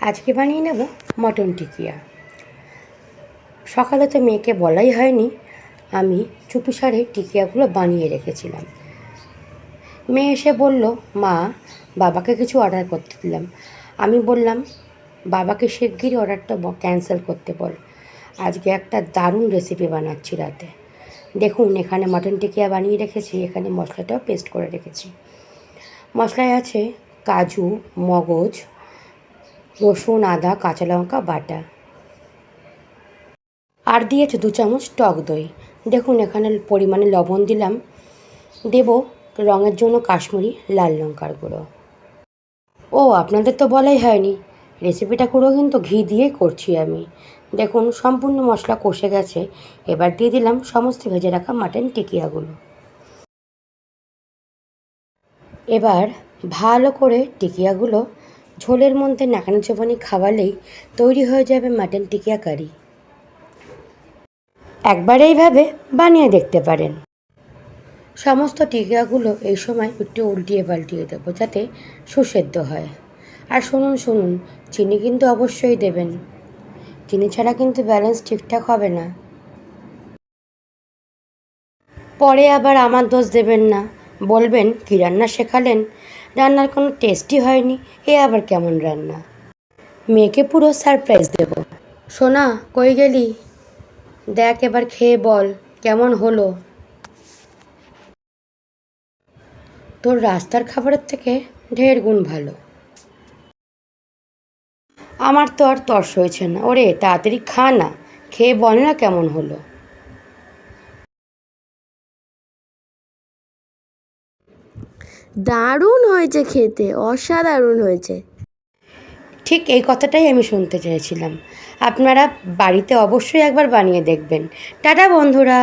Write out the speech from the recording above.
আজকে বানিয়ে নেব মটন টিকিয়া। সকালে তো মেয়েকে বলাই হয়নি, আমি চুপিসারে টিকিয়াগুলো বানিয়ে রেখেছিলাম। মেয়ে এসে বলল, মা বাবাকে কিছু অর্ডার করতে দিলাম। আমি বললাম, বাবাকে শিগগিরই অর্ডারটা ক্যান্সেল করতে বল, আজকে একটা দারুণ রেসিপি বানাচ্ছি রাতে। দেখুন, এখানে মটন টিকিয়া বানিয়ে রেখেছি, এখানে মশলাটাও পেস্ট করে রেখেছি। মশলায় আছে কাজু, মগজ, রসুন, আদা, কাঁচা লঙ্কা বাটা, আর দিয়েছে 2 চামচ টক দই। দেখুন, এখানে পরিমাণে লবণ দিলাম, দেব রঙের জন্য কাশ্মীরি লাল লঙ্কার গুঁড়ো। ও, আপনাদের তো বলাই হয়নি, রেসিপিটা পুরো কিন্তু ঘি দিয়ে করছি আমি। দেখুন, সম্পূর্ণ মশলা কষে গেছে। এবার দিয়ে দিলাম সমস্ত ভেজে রাখা মাটন টিকিয়াগুলো। এবার ভালো করে টিকিয়াগুলো ঝোলের মধ্যে নাকানি চোবানি খাওয়ালেই তৈরি হয়ে যাবে মাটন টিকিয়া কারি। একবার এইভাবে বানিয়ে দেখতে পারেন। সমস্ত টিকিয়াগুলো এই সময় একটু উল্টিয়ে পাল্টিয়ে দেবো যাতে সুসেদ্ধ হয়। আর শুনুন, চিনি কিন্তু অবশ্যই দেবেন, চিনি ছাড়া কিন্তু ব্যালেন্স ঠিকঠাক হবে না। পরে আবার আমার দোষ দেবেন না, বলবেন কী রান্না শেখালেন, রান্নার কোনো টেস্টই হয়নি, এ আবার কেমন রান্না। মেয়েকে পুরো সারপ্রাইজ দেব। সোনা, কই গেলি? দেখ, এবার খেয়ে বল কেমন হলো। তোর রাস্তার খাবারের থেকে ঢের গুণ ভালো। আমার তো আর তর্স হয়েছে না। ওরে তাড়াতাড়ি খা না, খেয়ে বল না কেমন হলো। দারুণ হয়েছে খেতে, অসাধারণ হয়েছে। ঠিক এই কথাটাই আমি শুনতে চেয়েছিলাম। আপনারা বাড়িতে অবশ্যই একবার বানিয়ে দেখবেন। টাটা বন্ধুরা।